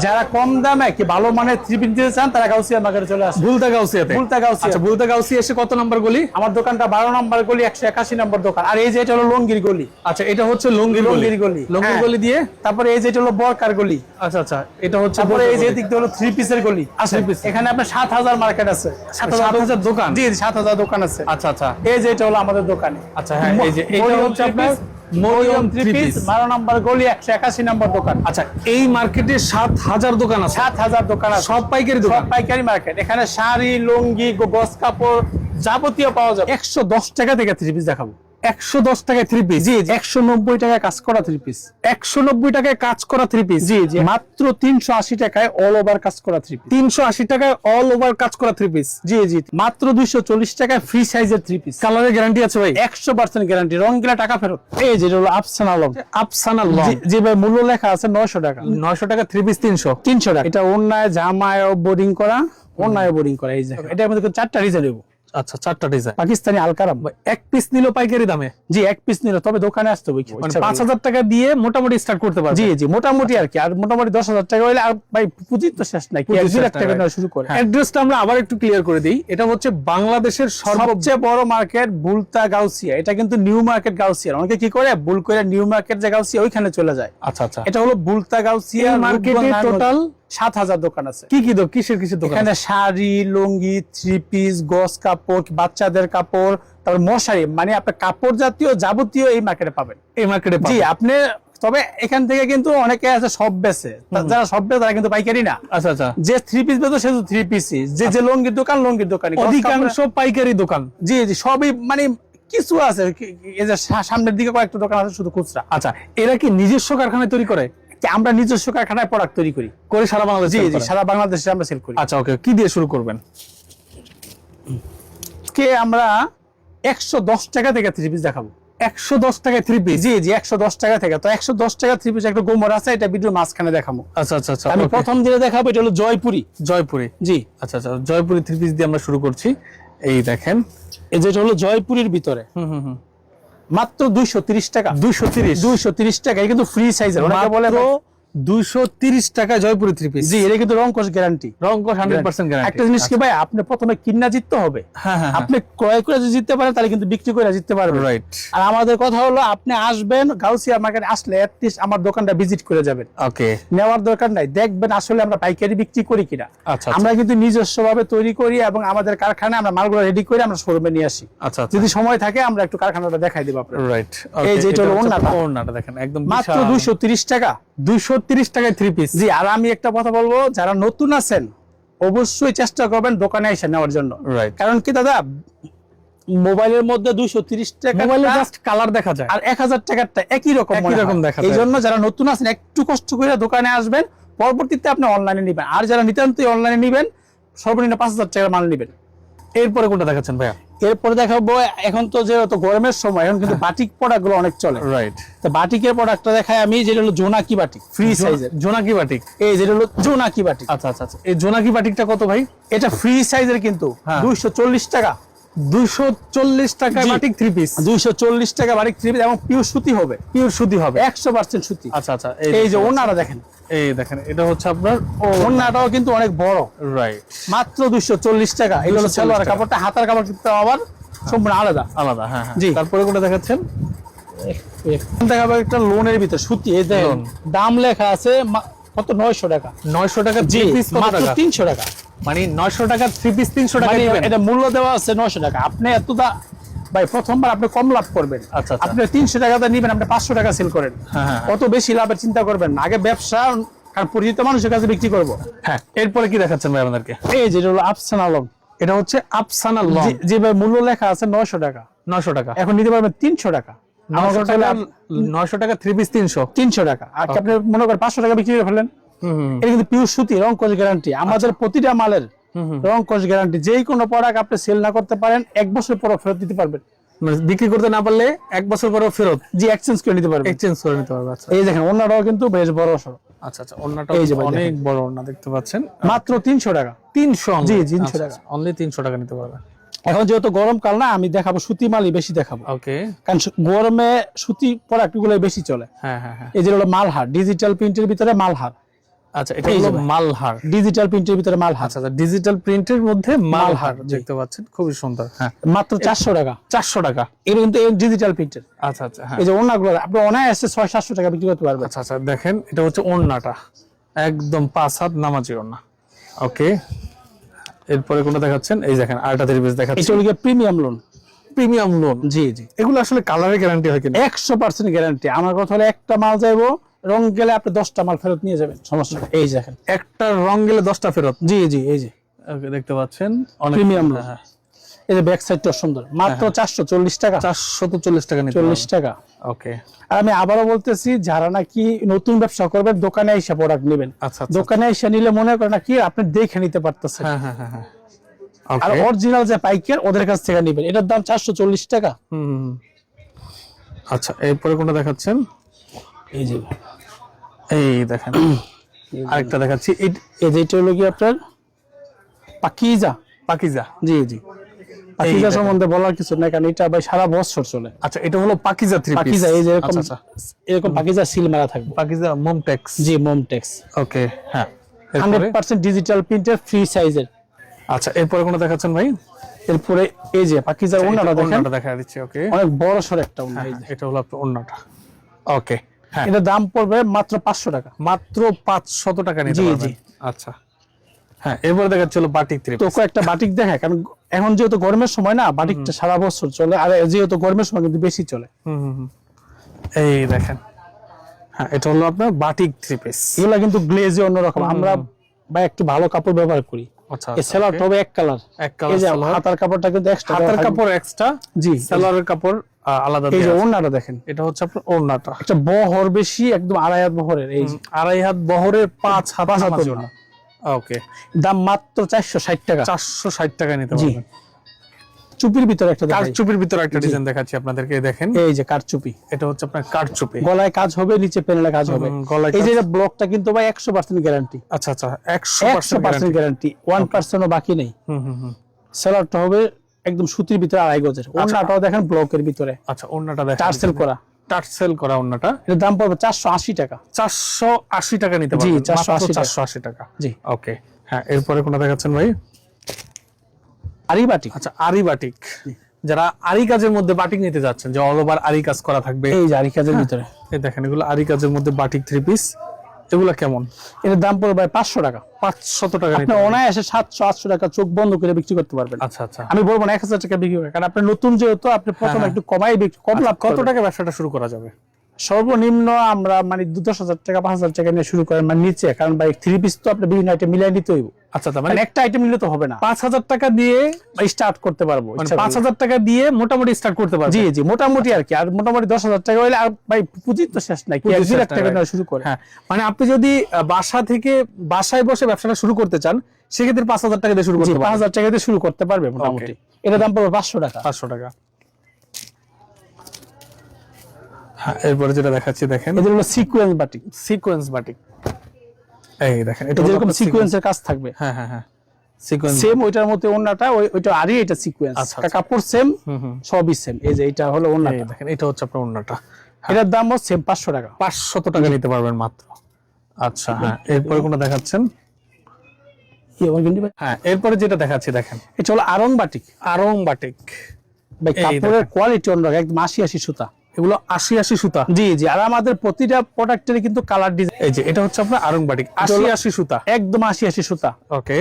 যারা কম দামে কি ভালো মানের থ্রি পিস নিতে চান তারা গাউসিয়া মার্কেটে চলে আসে। বুলতা গাউসিয়াতে। বুলতা গাউসিয়া। আচ্ছা, বুলতা গাউসিয়া এসে কত নাম্বার গলি? আমার দোকানটা 12 নম্বর গলি 181 নম্বর দোকান। আর এই যে এটা হলো লঙ্গির গলি। আচ্ছা, এটা হচ্ছে লঙ্গির গলি। লঙ্গির গলি দিয়ে তারপরে এই যে এটা হলো বরকার গলি। আচ্ছা আচ্ছা, এটা হচ্ছে তারপরে এই যে দিক দিয়ে হলো থ্রি পিসের গলি। এখানে আপনার 7000 মার্কেট আছে। 7000 দোকান? জি 7000 দোকান আছে। আচ্ছা আচ্ছা, এই যে এটা হলো আমাদের দোকানে। আচ্ছা হ্যাঁ, এই যে এটা হচ্ছে আপনার মরিয়ম থ্রি পিস 12 নম্বর গলি 181 নম্বর দোকান। আচ্ছা, এই মার্কেটে 7000 দোকান আছে? 7000 দোকান আছে। সব পাইকারি দোকান? সব পাইকারি মার্কেট। এখানে শাড়ি, লুঙ্গি, গস কাপড় যাবতীয় পাওয়া যাবে। 110 টাকা থেকে থ্রি পিস দেখাবো। 110 টাকায় থ্রি পিস? জি 190 টাকায় কাজ করা থ্রি পিস। 190 টাকায় কাজ করা থ্রি পিস? জি জি, মাত্র 380 টাকায় অল ওভার কাজ করা থ্রি পিস। 380 টাকায় অল ওভার কাজ করা থ্রি পিস? জি জি, মাত্র 240 টাকায় ফ্রি সাইজের থ্রি পিস। কালারের গ্যারান্টি আছে ভাই? 100% গ্যারান্টি, রং গেলে টাকা ফেরত। এই যে হলো আফসানা লং। আফসানা লং? জি ভাই, মূল্য লেখা আছে 900 টাকা। 900 টাকা থ্রি পিস 300 টাকা। এটা ওন্নায় জামায় বোর্ডিং করা, ওন্নায় বোর্ডিং করা। এই যে এটার মধ্যে 4টা ডিজাইন দেবো। আচ্ছা, 4টা ডিজাইন পাকিস্তানি আলকারাম। এক পিস নিলো পাইকারি দামে? জি, এক পিস নিলে তবে দোকানে আসতে হবে। মানে 5000 টাকা দিয়ে মোটামুটি স্টার্ট করতে পারবে? জি জি, মোটামুটি আর কি। আর মোটামুটি 10000 টাকা হইলে আর ভাই পুঁজি তো শেষ নাই, কি 1 লাখ টাকা দিয়ে শুরু করে। অ্যাড্রেসটা আমরা আবার একটু ক্লিয়ার করে দেই। এটা হচ্ছে বাংলাদেশের সবচেয়ে বড় মার্কেট বুলতা গাউসিয়া। এটা কিন্তু নিউ মার্কেট গাউসিয়া। অনেকে কি করে ভুল করে নিউ মার্কেট যে গাউসিয়া ওইখানে চলে যায়। আচ্ছা আচ্ছা, এটা হলো বুলতা গাউসিয়া মার্কেটে টোটাল 7000 দোকান আছে। কি কি কিসের দোকান? এখানে শাড়ি, লুঙ্গি, থ্রি পিস, গস কাপড়, বাচ্চাদের কাপড়, তারপর মশারি, মানে আপনার কাপড় জাতীয় যাবতীয় এই মার্কেটে পাবেন। এই মার্কেটে জি, আপনি তবে এখান থেকে কিন্তু অনেকে আছে সব বেচে, যারা সব বেচে তারা কিন্তু পাইকারি না। আচ্ছা আচ্ছা, যে থ্রি পিস বেচে সে থ্রি পিসই, যে লুঙ্গির দোকান লুঙ্গির দোকান, অধিকাংশ পাইকারি দোকান। জি জি, সবই মানে কিছু আছে এই যে সামনের দিকে কয়েকটা দোকান আছে শুধু খুচরা। আচ্ছা, এরা কি নিজস্ব কারখানায় তৈরি করে? আমরা নিজস্ব কারখানায় প্রোডাক্ট তৈরি করি সারা বাংলাদেশে? জি জি, সারা বাংলাদেশে আমরা সেল করি। আচ্ছা ওকে, কি দিয়ে শুরু করবেন? কে আমরা 110 টাকা থেকে থ্রি পিস দেখাবো। 110 টাকায় থ্রি পিস? জি জি, 110 টাকা থেকে। তো 110 টাকা থ্রি পিস একটা গোমর আছে, এটা ভিডিও মাঝখানে দেখাবো। আচ্ছা আচ্ছা আচ্ছা, আমি প্রথম দিনে দেখাবো এটা হলো জয়পুরি। জয়পুরি? জি আচ্ছা আচ্ছা, জয়পুরি থ্রি পিস দিয়ে আমরা শুরু করছি। এই দেখেন, এই যেটা হলো জয়পুরির ভিতরে মাত্র 230 টাকা। 230 টাকা, কিন্তু ফ্রি সাইজের। অনেকে বলে 230 টাকা জয়পুরি থ্রি পিস? জি, এটা কিন্তু রং কোশ গ্যারান্টি। রং কোশ 100% গ্যারান্টি। একটা জিনিস কি ভাই, আপনি প্রথমে কিনা জিততে হবে। হ্যাঁ হ্যাঁ, আপনি ক্রয় করে যদি জিততে পারেন তাহলে কিন্তু বিক্রি করে জিততে পারবেন। রাইট। আর আমাদের কথা হলো আপনি আসবেন গাউসিয়া মার্কেটে, আসলে এট লিস্ট আমার দোকানটা ভিজিট করে যাবেন। ওকে, নেওয়ার দরকার নাই, দেখবেন আসলে আমরা পাইকারি বিক্রি করি কিনা। আচ্ছা, আমরা কিন্তু নিজস্ব ভাবে তৈরি করি এবং আমাদের কারখানায় আমরা মালগুলো রেডি করে আমরা শোরুমে নিয়ে আসি। আচ্ছা, যদি সময় থাকে আমরা একটু কারখানাটা দেখাই দেব আপনাদের। রাইট। এই যে এটা হলো ওন্নাটা দেখেন, একদম মাত্র 230 টাকা। 230 টাকায় থ্রি পিস? জি, আর আমি একটা কথা বলবো, যারা নতুন আছেন অবশ্যই চেষ্টা করবেন দোকানে এসে নেওয়ার জন্য। রাইট। কারণ কি দাদা, মোবাইলের মধ্যে 230 টাকা মোবাইলে জাস্ট কালার দেখা যায়, আর 1000 টাকারটা একই রকম দেখা যায়। এই জন্য যারা নতুন আছেন একটু কষ্ট করে দোকানে আসবেন, পরবর্তীতে আপনি অনলাইনে নিবেন। আর যারা নিতান্তই অনলাইনে নিবেন, সর্বনিম্ন 5000 টাকার মাল নিবেন। এরপরে কোনটা দেখাচ্ছেন ভাইয়া? এরপরে দেখাবো, এখন তো যেহেতু গরমের সময়, এখন কিন্তু বাটিক প্রোডাক্ট গুলো অনেক চলে। রাইট। তো বাটিকের প্রোডাক্টটা দেখাই আমি, যেটা হলো জোনাকি বাটিক, ফ্রি সাইজের। জোনাকি বাটিক? এই যেটা হলো জোনাকি বাটিক। আচ্ছা আচ্ছা আচ্ছা, এই জোনাকি বাটিকটা কত ভাই? এটা ফ্রি সাইজের, কিন্তু 240 টাকা। 240 টাকা বাটিক থ্রি পিস? 240 টাকা বাটিক থ্রি পিস, এবং পিওর সুতি হবে। পিওর সুতি হবে? 100% সুতি। আচ্ছা আচ্ছা, এই যে ওনারা দেখেন, এই দেখেন, এটা হচ্ছে আপনার ওনাটাও কিন্তু অনেক বড়। রাইট। মাত্র 240 টাকা। এই হলো সালোয়ার কাপড়টা, হাতার কাপড় কিন্তু আবার সম্পূর্ণ আলাদা আলাদা। হ্যাঁ হ্যাঁ, জি। তারপরে কোনটা দেখাচ্ছেন? দেখাবো একটা লোনের ভিতর সুতি। এই দেখেন, দাম লেখা আছে কত, 900 টাকা। 900 টাকা থ্রি পিস? মাত্র 300 টাকা। মানে 900 টাকা থ্রি পিস 300 টাকা দিবেন? এটা মূল্য দেওয়া আছে 900 টাকা। আপনি এতটা ভাই, প্রথমবার আপনি কম লাভ করবেন। আচ্ছা, আপনি 300 টাকাতে নিবেন, আপনি 500 টাকা সেল করেন। কত বেশি লাভের চিন্তা করবেন না, আগে ব্যবসা, কারণ পরিচিত মানুষের কাছে বিক্রি করবো। হ্যাঁ, এরপরে কি দেখাচ্ছেন ভাই আমাদেরকে? এই যে হলো আফসানা লং। এটা হচ্ছে আফসানা লং? যে ভাই মূল্য লেখা আছে 900 টাকা। 900 টাকা? এখন নিতে পারবেন 300 টাকা। 900 টাকা থ্রি পিস 300 টাকা। আর আপনি মনে করেন 500 টাকা বিক্রি করে ফেলেন। এটা কিন্তু পিওর সুতি, রং কোশ গ্যারান্টি। আমাদের প্রতিটা মালের রং কোশ গ্যারান্টি। যেই কোনো প্রোডাক্ট আপনি সেল না করতে পারেন, 1 বছর পর ফেরত দিতে পারবেন। বিক্রি করতে না পারলে 1 বছর পরে ফেরত? জি, এক্সচেঞ্জ করে নিতে পারবেন। এক্সচেঞ্জ করে নিতে পারবে। আচ্ছা, এই দেখেন ওন্নাটাও কিন্তু বেশ বড় সরো। আচ্ছা আচ্ছা, ওন্নাটাও অনেক বড় ওন্না দেখতে পাচ্ছেন। মাত্র 300 টাকা। 300? জি 300 টাকা। অনলি 300 টাকা নিতে পারবে। এখন যেহেতু গরমকাল না, আমি দেখাবো সুতি মালই বেশি দেখাবো। ওকে। কারণ গরমে সুতি প্রোডাক্ট গুলো বেশি চলে। হ্যাঁ হ্যাঁ হ্যাঁ। এই যে হলো মালহার, ডিজিটাল প্রিন্টের ভিতরে মালহার। আচ্ছা, এটা হলো মালহার, ডিজিটাল প্রিন্টের ভিতরে মালহার। আচ্ছা, ডিজিটাল প্রিন্টের মধ্যে মালহার দেখতে পাচ্ছেন, খুবই সুন্দর। হ্যাঁ, মাত্র 400 টাকা। 400 টাকা। এটা কিন্তু ডিজিটাল প্রিন্টের। আচ্ছা আচ্ছা, হ্যাঁ। এই যে ওড়নাগুলো আপনি অনায়াসে 600-700 টাকা বিক্রি করতে পারবেন। আচ্ছা আচ্ছা, দেখেন এটা হচ্ছে ওড়নাটা, একদম 5 হাত নামাজি ওড়না। ওকে, এরপরে কোনটা দেখাচ্ছেন? এই দেখেন আরেকটা 3 পিস দেখাচ্ছি। এটা হলো প্রিমিয়াম লোন। প্রিমিয়াম লোন, জি জি। এগুলো আসলে কালারের গ্যারান্টি হয় কিনা? 100% গ্যারান্টি। আমার কথা হলো একটা মাল যাইবো, রং গেলে আপনি 10টা মাল ফেরত নিয়ে যাবেন, সমস্যা নেই। এই দেখেন একটা রং গেলে 10টা ফেরত। জি জি, এই যে ওকে, দেখতে পাচ্ছেন অনেক প্রিমিয়াম লোন। হ্যাঁ, এই যে ব্যাক সাইডটা সুন্দর, মাত্র 440 টাকা। 440 টাকা নিতে 40 টাকা। ওকে, আর আমি আবারও বলতেছি, যারা নাকি নতুন ব্যবসা করবেন দোকানে এসে প্রোডাক্ট নেবেন। আচ্ছা দোকানে এসে নিলে মনে করেন না কি আপনি দেখে নিতে পারতেছেন। হ্যাঁ হ্যাঁ হ্যাঁ হ্যাঁ। আর অরিজিনাল যে পাইকার ওদের কাছ থেকে নেবেন, এটার দাম 440 টাকা। আচ্ছা, এরপরে কোনটা দেখাচ্ছেন? এই যে এই দেখেন আরেকটা দেখাচ্ছি। এই যে এটা হলো কি আপনার পাকিজা। পাকিজা, জি জি। পাকিজা সম্বন্ধে বলার কিছু নাই, কারণ এটা ভাই সারা বছর চলে। আচ্ছা, এটা হলো পাকিজা 3 পিস। পাকিজা এই যে এরকম আচ্ছা, এরকম পাকিজা সিল মারা থাকবে। পাকিজা মোমটেক্স। জি, মোমটেক্স। ওকে, হ্যাঁ। 100% ডিজিটাল প্রিন্টের, ফ্রি সাইজের। আচ্ছা, এরপরে কোনটা দেখাচ্ছেন ভাই? এরপরে এই যে পাকিজার ওড়নাটা দেখেন, ওড়নাটা দেখা দিচ্ছি। ওকে, অনেক বড় সর একটা ওড়না। এই যে এটা হলো আপনার ওড়নাটা। ওকে, হ্যাঁ। এটা দাম পড়বে মাত্র 500 টাকা। মাত্র 500 টাকা নিতে জি পারবেন। জি। আচ্ছা, হ্যাঁ। এরপরে দেখাচ্ছি হলো বাটিক 3 তো পিস। একটা বাটিক দেখে, কারণ এখন যেহেতু গরমের সময় না, বাটিকটা সারা বছর চলে, আর যেহেতু গরমের সময় কিন্তু বেশি চলে। এই দেখেন, হ্যাঁ, এটা হলো আপনার বাটিক 3 পিস। এগুলা কিন্তু গ্লেজে অন্যরকম। আমরা বা একটু ভালো কাপড় ব্যবহার করি। আচ্ছা, এই সেলারটা হবে এক কালার। এক কালার। এই যে হাতার কাপড়টা কিন্তু এক্সট্রা, হাতার কাপড় এক্সট্রা, জি, সেলারের কাপড় আলাদা। এই যে দেয়া আছে। ওড়নাটা দেখেন, এটা হচ্ছে আপনার ওড়নাটা, একটা বহর বেশি, একদম 2.5 হাত বহরের। এই যে 2.5 হাত বহরের 5 হাত হাত নামাজি ওড়না। ওড়না। ওকে, দাম মাত্র 460 টাকা। 460 টাকা নিতে জি। পারবেন। চুপির ভিতরে একটা দেখাই। কারচুপির ভিতরে একটা ডিজাইন দেখাচ্ছি আপনাদেরকে, দেখেন। এই যে কারচুপি, এটা হচ্ছে আপনার কারচুপি। গলায় কাজ হবে, নিচে প্যানেলে কাজ হবে। গলায় এই যে ব্লকটা কিন্তু ভাই 100% গ্যারান্টি। আচ্ছা আচ্ছা, 100% গ্যারান্টি, 1%ও বাকি নেই। সেলারটা হবে একদম সুতির ভিতরে 2.5 গজের। ওড়নাটাও দেখেন ব্লকের ভিতরে। আচ্ছা, ওড়নাটা দেখেন, টার্সেল করা। টার্সেল করা ওড়নাটা। এর দাম পড়বে 480 টাকা। 480 টাকা নিতে পারবেন। জি, 480 টাকা। জি। ওকে, হ্যাঁ। এরপরে কোনটা দেখাচ্ছেন ভাই? আরি বাটিক। আচ্ছা, আরি বাটিক। যারা আরি কাজের মধ্যে বাটিক নিতে যাচ্ছেন, যে অল ওভার আরি কাজ করা থাকবে, এই যে আরি কাজের ভিতরে, এই দেখেন এগুলো আরি কাজের মধ্যে বাটিক 3 পিস। এগুলো কেমন? এর দাম পড়বে 500 টাকা। 500 টাকা নিতে আপনি পারবেন। অনায়াসে 700-800 টাকা চোখ বন্ধ করে বিক্রি করতে পারবেন। আচ্ছা আচ্ছা, আমি বলবো না 1000 টাকা বিক্রি করে, কারণ আপনি নতুন যেহেতু, আপনি প্রথমে একটু কমাই বিক্রি, কম লাভ। কত টাকা ব্যবসাটা শুরু করা যাবে? সর্বনিম্ন আমরা মানে 10,000 টাকা 5,000 টাকা নিয়ে শুরু করেন, মানে নিচে। কারণ ভাই 3 পিস তো আপনি বিভিন্ন আইটেম মিলাই নিতে হইব। আচ্ছা, তার মানে মানে একটা আইটেম নিলে তো হবে না। 5,000 টাকা দিয়ে স্টার্ট করতে পারবো, মানে ইচ্ছা করলে। 5,000 টাকা দিয়ে মোটামুটি স্টার্ট করতে পারবেন। জি জি, মোটামুটি আর কি। আর মোটামুটি 10,000 টাকা হইলে আর ভাই পুঁজি তো শেষ নাই, কি 1 লাখ টাকা নিয়ে শুরু করে। হ্যাঁ, মানে আপনি যদি বাসা থেকে বাসায় বসে ব্যবসাটা শুরু করতে চান, সেক্ষেত্রে 5,000 টাকা দিয়ে শুরু করতে পারবেন। 5,000 টাকা দিয়ে শুরু করতে পারবে মোটামুটি। এটা দাম পড়বে 500 টাকা। 500 টাকা। হ্যাঁ, এরপরে যেটা দেখাচ্ছি দেখেন, এটা হলো সিকোয়েন্স বাটিক। Sequence batik. এই দেখেন, এটা যেরকম সিকোয়েন্সের কাজ থাকবে, হ্যাঁ হ্যাঁ হ্যাঁ, সিকোয়েন্স সেম ওইটার মধ্যে ওন্নাটা, ওইটা আরি, এটা সিকোয়েন্স। আচ্ছা, আচ্ছা। কাপড় সেম, সবই সেম। এই যে এটা হলো এই ওন্নাটা, দেখেন, এটা হচ্ছে আপনার ওড়নাটা। এটার দাম হচ্ছে সেম 500 টাকা। 500 টাকা নিতে পারবেন মাত্র। আচ্ছা, হ্যাঁ। এরপরে কোনটা দেখাচ্ছেন? হ্যাঁ, এরপরে যেটা দেখাচ্ছি দেখেন, এটা হলো আরং বাটিক। আরং বাটিক। ভাই কাপড়ের কোয়ালিটি অন্যরকম, একদম 80 সুতা। এগুলো 80 সুতা। জি জি। আর আমাদের প্রতিটা প্রোডাক্টের কিন্তু কালার ডিজাইন। এই যে এটা হচ্ছে আপনার আরং বাটিক, 80 সুতা। একদম 80 সুতা। ওকে,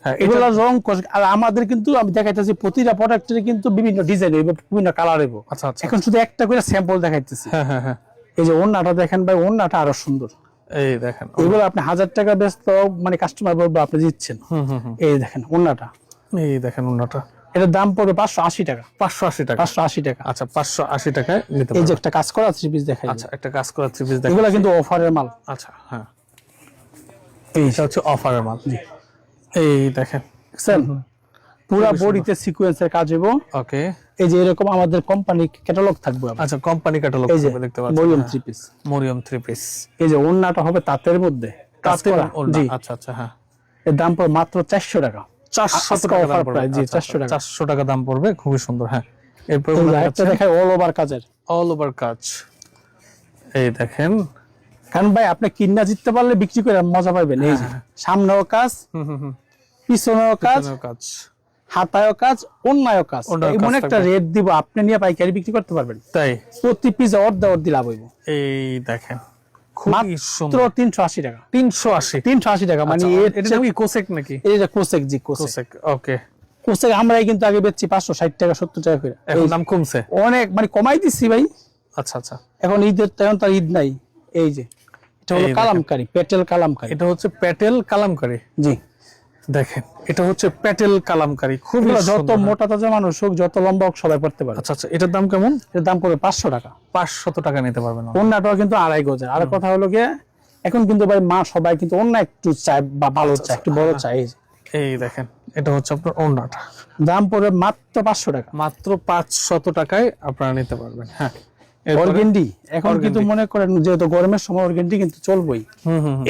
হ্যাঁ। এগুলো রং আর আমাদের কিন্তু আমি দেখাইতেছি প্রতিটা প্রোডাক্টের কিন্তু বিভিন্ন ডিজাইন হইব, বিভিন্ন কালার হইব। আচ্ছা আচ্ছা, এখন শুধু একটা করে স্যাম্পল দেখাইতেছি। হ্যাঁ হ্যাঁ হ্যাঁ। এই যে ওন্নাটা দেখেন ভাই, ওন্নাটা আরো সুন্দর। এই দেখেন, এগুলো আপনি 1000 টাকা ব্যস্ত, মানে কাস্টমার বলবে আপনি দিচ্ছেন। এই দেখেন ওন্নাটা, এই দেখেন ওন্নাটা। এটার দাম পড়বে 580 টাকা। 580 টাকা। 580 টাকা। আচ্ছা, 580 টাকায় নিতে এই যে পারবেন। একটা কাজ করা 3 পিস দেখাই। আচ্ছা, একটা কাজ করা 3 পিস দেখেন। এগুলো কিন্তু অফারের মাল। আচ্ছা, হ্যাঁ। এই এটা হচ্ছে অফারের মাল। এই দেখেন, দেখছেন, পুরো বডিতে সিকোয়েন্সের কাজ হইব। ওকে। এই যে এরকম আমাদের কোম্পানি ক্যাটালগ থাকবে। আচ্ছা, কোম্পানি ক্যাটালগ এই যে দেখতে পাচ্ছেন, মরিয়ম 3 পিস। মরিয়ম 3 পিস। এই যে ওন্নাটা হবে তাঁতের মধ্যে কাজ তাতে করা। জি। আচ্ছা আচ্ছা, হ্যাঁ। এর দাম পড়বে মাত্র 400 টাকা। 400 টাকা দাম পড়বে। জি, আচ্ছা, 400 টাকা। 400 টাকা দাম পড়বে, খুবই সুন্দর। হ্যাঁ, এরপর একটা দেখাই অল ওভার কাজের। অল ওভার কাজ। এই দেখেন, কারণ ভাই আপনি কিনা জিততে পারলে বিক্রি করে মজা পাবেন। এই যে সামনেও কাজ, পিছনেও কাজ, কাজ, হাতায়ও কাজ, অন্যায়ও কাজ। অন্যায়ও এমন কাজ একটা থাকবে। রেট দিব আপনি নিয়ে পাইকারি বিক্রি করতে পারবেন। তাই প্রতি পিস অর্ধ লাভ হইব। এই দেখেন খুবই মাত্র সুন্দর। 380 টাকা। 380 380 টাকা মানে এটা কি কোসেক নাকি? এটা কোসেক, জি কোসেক। কোসেক, ওকে। কোসেক আমরাই কিন্তু আগে বেচছি 560 টাকা 70 টাকা করে। এখন দাম কমছে অনেক, মানে কমাই দিচ্ছি ভাই। আচ্ছা আচ্ছা। এখন ঈদের তেমন তার ঈদ নাই। এই যে এটা হলো এই দেখেন। কালামকারী, পেটেল কালামকারী। এটা হচ্ছে প্যাটেল কালামকারী। জি দেখেন এটা হচ্ছে প্যাটেল কালামকারী, খুবই এগুলো যত সুন্দর। মোটা তাজা মানুষ হোক, যত লম্বা হোক, সবাই পড়তে পারে। আচ্ছা আচ্ছা, এটার দাম কেমন? এর দাম পড়বে 500 টাকা। 500 টাকা নিতে পারবেন। অন্যটাও কিন্তু 2.5 গজের। আর কথা হলো গিয়ে এখন কিন্তু ভাই মা সবাই কিন্তু অন্য একটু চায় বা ভালো চায়, একটু বড় চায়। এই যে এই দেখেন এটা হচ্ছে আপনার ওড়নাটা, দাম পড়বে মাত্র 500 টাকা। মাত্র 500 টাকায় আপনারা নিতে পারবেন। হ্যাঁ, এরপরে- অর্গেন্ডি এখন কিন্তু অর্গেন্ডি। মনে করেন যেহেতু গরমের সময় অর্গেন্ডি কিন্তু চলবেই।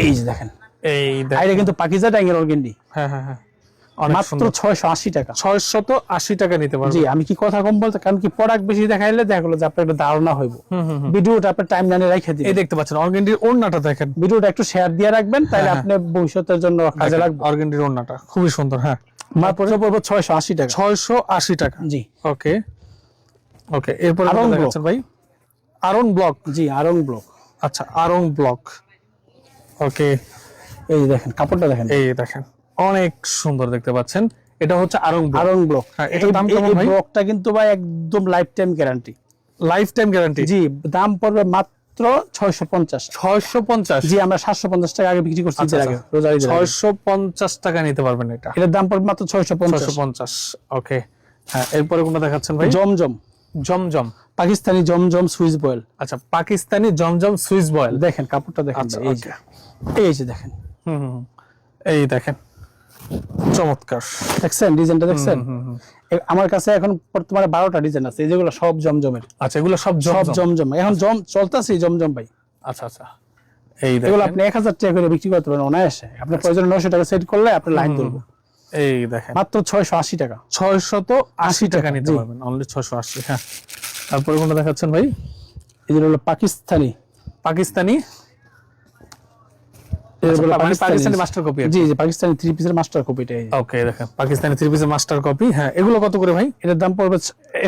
এই যে দেখেন, এই এটা দেখেন, কিন্তু পাকিজা ট্যাঙ্গের অর্গেন্ডি। হ্যাঁ হ্যাঁ হ্যাঁ, অনেক মাত্র সুন্দর। 680 টাকা। 680 টাকা নিতে পারবেন। জি আমি কি কথা কম বলতে, কারণ কি প্রোডাক্ট বেশি দেখাইলে দেখা গেলো যে আপনার একটা ধারণা হইব। ভিডিওটা আপনার টাইম লাইনে রেখে এই দিবেন। দেখতে পাচ্ছেন অর্গেন্ডির ওড়নাটা দেখেন, ভিডিওটা একটু শেয়ার দিয়ে রাখবেন, তাহলে হ্যাঁ, আপনি ভবিষ্যতের জন্য কাজে লাগবে। অর্গেন্ডির ওড়নাটা খুবই সুন্দর। হ্যাঁ, মাত্র পড়বে 680 টাকা। 680 টাকা। জি ওকে ওকে, এরপর আরং ব্লক। দেখাচ্ছেন ভাই আরং ব্লক। জি আরং ব্লক। আচ্ছা, আরং ব্লক, ওকে। এই যে দেখেন কাপড়টা দেখেন, এই দেখেন অনেক সুন্দর দেখতে পাচ্ছেন, এটা হচ্ছে আরং ব্লক। আরং ব্লক। হ্যাঁ, এটার দাম কেমন ভাই? ব্লকটা কিন্তু ভাই একদম life time guarantee. Life time guarantee. জি দাম পড়বে মাত্র 650। 650। জি আমরা 750 টাকা আগে বিক্রি করছি আচ্ছা, ঈদের আগে, রোজার ঈদের আগে। 650 টাকা নিতে পারবেন এটা। এটার দাম পড়বে মাত্র 650। 650, ওকে। হ্যাঁ, এরপরে কোনটা দেখাচ্ছেন ভাই? জমজম, জমজম। পাকিস্তানি জমজম সুইস বয়েল। আচ্ছা, পাকিস্তানি জমজম সুইস বয়েল। দেখেন কাপড়টা দেখেন। আচ্ছা, এই যে এই যে দেখেন, এই দেখেন চমৎকার। দেখছেন ডিজাইনটা দেখছেন? আমার কাছে এখন বর্তমানে 12টা ডিজাইন আছে, এই যেগুলো সব জমজমের। আচ্ছা, এগুলো সব সব জমজম। জমজম এখন জম চলতেছে জমজম ভাই। আচ্ছা আচ্ছা, এই এগুলো দেখেন, আপনি 1000 টাকা করে বিক্রি করতে পারেন অনায়াসে। আপনার প্রয়োজন 900 টাকা সেট করলে আপনি লাইন ধরবো। এই দেখেন মাত্র 680 টাকা। 680 টাকা নিতে জি। পারবেন, অনলি 680। হ্যাঁ, তারপরে কোনটা দেখাচ্ছেন ভাই? এই যে হলো পাকিস্তানি, পাকিস্তানি। মানে পাকিস্তানি মাস্টার কপি। জি জি পাকিস্তানি 3 পিসের মাস্টার কপিটা। এই যে ওকে, দেখেন পাকিস্তানি 3 পিসের মাস্টার কপি। হ্যাঁ, এগুলো কত করে ভাই? এটার দাম পড়বে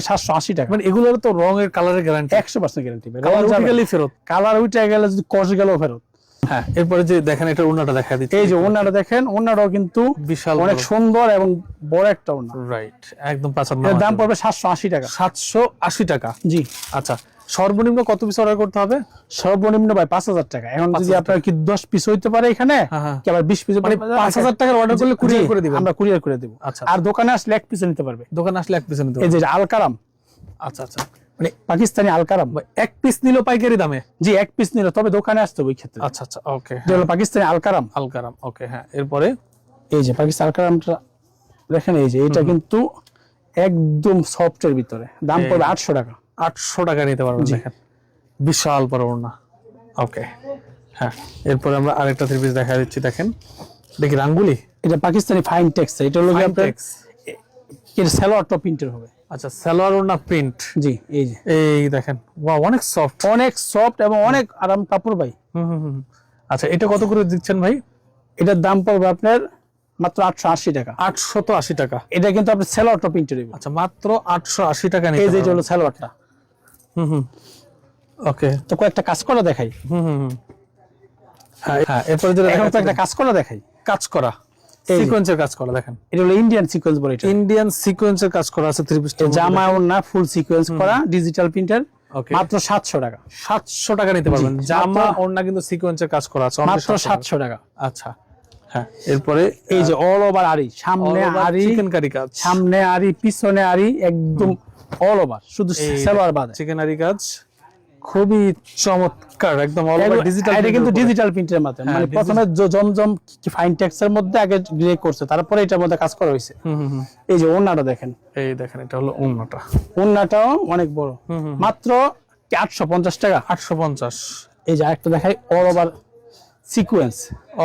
780 টাকা। মানে এগুলোর তো রঙের কালারের গ্যারান্টি, 100% গ্যারান্টি। কালার উঠে গেলেই ফেরত। কালার উঠে গেলে যদি কষ গেল ফেরত। হ্যাঁ, এরপরে যে দেখেন এটা ওড়নাটা দেখা দিচ্ছে, এই যে ওনাটা দেখেন, ওনাটাও কিন্তু বিশাল অনেক সুন্দর এবং বড় একটা ওনা। রাইট, একদম পাঁচার এর দাম পড়বে 780 টাকা। 780 টাকা। জি আচ্ছা, সর্বনিম্ন কত পিস অর্ডার করতে হবে? সর্বনিম্ন ভাই 5000 টাকা। এখন যদি 5000 আপনার কি 10 পিস হইতে পারে এখানে, হ্যাঁ। কি আবার 20 পিস, মানে 5000 টাকার অর্ডার করলে কুরিয়ার করে দিবেন? আমরা কুরিয়ার করে দেব। আচ্ছা, আর দোকানে আসলে এক পিস নিতে পারবে। দোকানে আসলে এক পিস নিতে এই হবে। যে আলকারাম, আচ্ছা আচ্ছা, মানে পাকিস্তানি আলকারাম। এক পিস নিলো পাইকারি দামে? জি এক পিস নিলে, তবে দোকানে আসতে হবে ওই ক্ষেত্রে। আচ্ছা আচ্ছা, ওকে। যে হলো পাকিস্তানি আলকারাম। আলকারাম, ওকে। হ্যাঁ, এরপরে এই যে পাকিস্তানি আলকারামটা দেখেন, এই যে এটা কিন্তু একদম সফটের ভিতরে, দাম পড়বে 800 টাকা। 800 টাকা নিতে পারবেন। দেখেন বিশাল বড় ওড়না, ওকে। হ্যাঁ, এরপরে আমরা আরেকটা 3 পিস দেখা দিচ্ছি, দেখেন দেখি রাঙ্গুলি। এটা পাকিস্তানি ফাইন টেক্স। এটা হলো Fine আপনার tex। এর সালোয়ার টপ প্রিন্টের হবে। আচ্ছা, সালোয়ার ওড়না প্রিন্ট। জি এই যে এই দেখেন, ওয়াও, অনেক সফট। অনেক সফট এবং অনেক আরাম কাপড় ভাই। আচ্ছা, এটা কত করে দিচ্ছেন ভাই? এটার দাম পড়বে আপনার মাত্র 880 টাকা। 880 টাকা। এটা কিন্তু আপনার সালোয়ার টপ প্রিন্টের হবে। আচ্ছা, মাত্র 880 টাকা এই নিতে যে এটা পারবেন। হলো সালোয়ারটা। ওকে। তো কয়েকটা কাজ করা দেখাই। হ্যাঁ, এরপরে যেটা এখন তো দেখাচ্ছি, একটা কাজ করা দেখাই। কাজ করা এই যে। সিকোয়েন্সের কাজ করা, দেখেন এটা হলো ইন্ডিয়ান সিকোয়েন্স বলে। এটা ইন্ডিয়ান সিকোয়েন্সের কাজ করা আছে 3 পিস। জামা ওড়না ফুল সিকোয়েন্স করা ডিজিটাল প্রিন্টার, ওকে, মাত্র 700 টাকা। 700 টাকা নিতে পারবেন। জি, জামা মাত্র- ওড়না কিন্তু সিকোয়েন্সের কাজ করা আছে, মাত্র 700 টাকা। আচ্ছা, হ্যাঁ, এরপরে এই যে অল ওভার আরি, সামনে আরি, চিকেন কারি কাজ, সামনে আরি, পিছনে আরি, একদম অল ওভার, শুধু সালোয়ার বাদে। চিকেন কারি কাজ খুবই চমৎকার, একদম অল ওভার ডিজিটাল। এটা কিন্তু ডিজিটাল প্রিন্টের মাধ্যমে, মানে প্রথমে জমজম ফাইন টেক্সের মধ্যে আগে গ্রে করছে, তারপরে এটার মধ্যে কাজ করা হয়েছে। এই যে ওড়নাটা দেখেন, এই দেখেন এটা হলো ওড়নাটা, ওড়নাটাও অনেক বড়, মাত্র 850 টাকা। 850। এই যে আরেকটা দেখাই, all over sequence.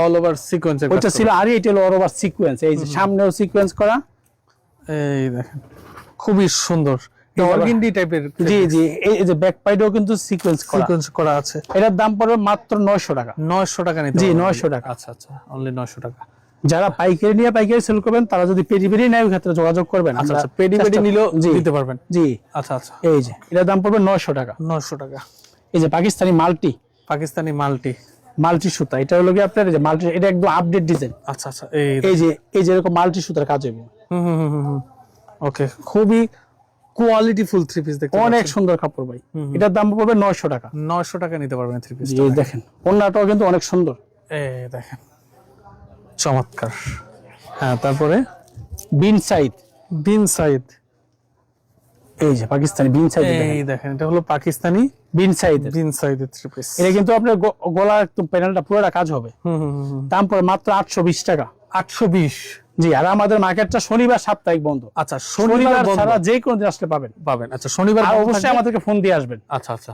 All over সিকোয়েন্সের কাজ ওইটা ছিল আরি, এটা হলো অল ওভার সিকোয়েন্স। এই যে সামনেও সিকোয়েন্স করা। এই দেখেন খুবই সুন্দর। অর্গেন্ডি টাইপের জি জি, এই যে ব্যাক পাইডও কিন্তু সিকোয়েন্স করা, সিকোয়েন্স করা আছে। এটার দাম পড়বে মাত্র 900 টাকা। 900 টাকা নিতে জি, পারবেন। 900 টাকা। আচ্ছা আচ্ছা, অনলি 900 টাকা। যারা পাইকারি নিয়ে পাইকারি সেল করবেন তারা যদি পেডি পেডি নেয় ওই ক্ষেত্রে যোগাযোগ করবেন। আচ্ছা আমরা আচ্ছা, পেডি পেডি নিলেও দিতে পারবেন। জি, আচ্ছা আচ্ছা, এই যে এটার দাম পড়বে 900 টাকা। 900 টাকা। এই যে Pakistani multi, Pakistani multi, multi সুতা, এটা হলো কি আপনার এই যে মাল্টি, এটা একদম আপডেট ডিজাইন। আচ্ছা আচ্ছা, এই যে এরকম মাল্টি সুতার কাজ হবে। ওকে, খুবই কোয়ালিটি ফুল থ্রি পিস দেখতে অনেক সুন্দর কাপড় ভাই। এটার দাম পড়বে 900 টাকা। 900 টাকা নিতে পারবেন থ্রি পিস। এই দেখেন ওন্নাটাও কিন্তু অনেক সুন্দর। এই দেখেন, চমৎকার। হ্যাঁ, তারপরে বিন সাইদ, বিন সাইদ, এই যে পাকিস্তানি বিন সাইদ, এই দেখেন এটা হলো পাকিস্তানি বিন সাইদ। বিন সাইদের থ্রি পিস। এটা কিন্তু আপনার গলার একদম প্যানেলটা পুরোটা কাজ হবে। দাম পড়ে মাত্র 820 টাকা। 820। জি, আর আমাদের মার্কেটটা শনিবার সাপ্তাহিক বন্ধ। আচ্ছা, শনিবার শনিবার ছাড়া যে কোনো দিন আসলে পাবেন। আচ্ছা, শনিবার আর বন্ধ অবশ্যই থাকবে। আমাদেরকে ফোন দিয়ে আসবেন। আচ্ছা আচ্ছা,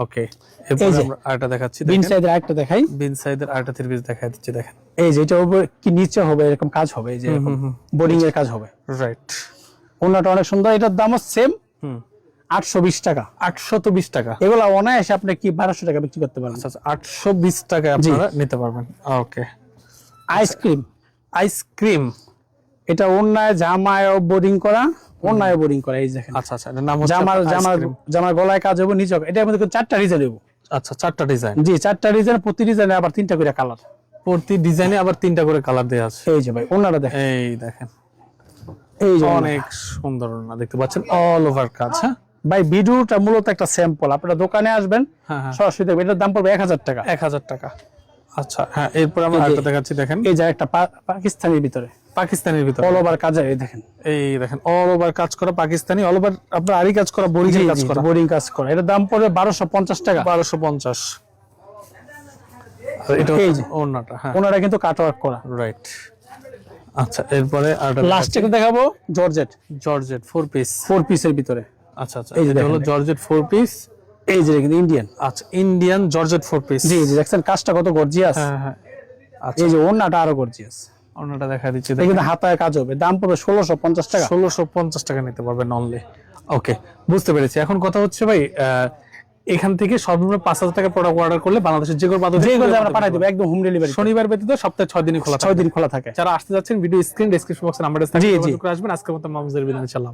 ওকে। এরপর এই যে আমরা আরেকটা দেখাচ্ছি, বিন দেখেন সাইদের আরেকটা দেখাই। বিন সাইদের আরেকটা থ্রি পিস দেখাই দিচ্ছি, দেখেন। এই যে এটা হবে কি নিচে হবে এরকম কাজ হবে, এই যে বোর্ডিং এর কাজ হবে। রাইট। ওন্নাটা অনেক সুন্দর, এটার দামও সেম 820 টাকা। 820 টাকা। এগুলা অনায়াসে আপনি কি 1200 টাকা বিক্রি করতে পারবেন। আচ্ছা আচ্ছা, 820 টাকা আপনারা নিতে পারবেন। ওকে। আইসক্রিম, আইসক্রিম, এটা অন্যায় জামায় বোর্ডিং করা, অন্যায় বোর্ডিং করা। এই দেখেন আচ্ছা আচ্ছা, এটার নাম হচ্ছে জামার গলায় কাজ হবে, নিচে এটার মধ্যে 4টা ডিজাইন হবে। আচ্ছা, 4টা ডিজাইন। জি, 4টা ডিজাইন, প্রতি ডিজাইনে আবার 3টা করে কালার। প্রতি ডিজাইনে আবার 3টা করে কালার দেওয়া আছে। এই যে ভাই ওন্নাটা দেখেন, এই দেখেন, এই যে অনেক সুন্দর না, দেখতে পাচ্ছেন অল ওভার কাজ। হ্যাঁ ভাই, ভিডিওটা মূলত একটা স্যাম্পল। আপনারা দোকানে আসবেন, হ্যাঁ, সরাসরি দেখবেন। এটার দাম পড়বে 1000 টাকা। 1000 টাকা। আচ্ছা, হ্যাঁ, এরপর আমরা আরেকটা দেখাচ্ছি, দেখেন। এই যে একটা পাকিস্তানের ভিতরে, পাকিস্তানের ভিতরে অল ওভার কাজ, এই দেখেন। এই দেখেন, অল ওভার কাজ করা পাকিস্তানি, অল ওভার আপনার আরি কাজ করা, বোরিং কাজ করা, বোর্ডিং কাজ করা। এটার দাম পড়বে 1250 টাকা। 1250। আর এটা এই যে ওন্নাটা, হ্যাঁ, ওনারা কিন্তু কাট ওয়ার্ক করা। রাইট। আচ্ছা, এরপরে আরেকটা লাস্টে দেখাবো জর্জেট, জর্জেট 4 পিস। 4 পিসের ভিতরে। আচ্ছা আচ্ছা, এই যে এটা হলো জর্জেট 4 পিস। এই যে কিন্তু ইন্ডিয়ান। আচ্ছা, ইন্ডিয়ান জর্জেট 4 পিস। জি জি, দেখছেন কাজটা কত গর্জিয়াস। হ্যাঁ হ্যাঁ। আচ্ছা, এই যে ওন্নাটা আরো গর্জিয়াস। ওন্নাটা দেখা দিচ্ছি, এটা কিন্তু হাতায় কাজ হবে। দাম পড়বে 1650 টাকা। 1650 টাকা নিতে পারবেন অনলি। ওকে, বুঝতে পেরেছি। এখন কথা হচ্ছে ভাই, এখান থেকে সর্বনিম্ন 5000 টাকা প্রোডাক্ট অর্ডার করলে বাংলাদেশের যে কোনো প্রান্তে আমরা পাঠাই দেব, একদম হোম ডেলিভারি। শনিবার ব্যতীত সপ্তাহে 6 দিনই খোলা থাকে। 6 দিন খোলা থাকে। যারা আসতে যাচ্ছেন, ভিডিও স্ক্রিন ডেসক্রিপশন বক্সে নাম্বার আছে, জি, জি। যোগাযোগ করে আসবেন। আজকের মতো মামুজের বিদায়, ইনশাআল্লাহ।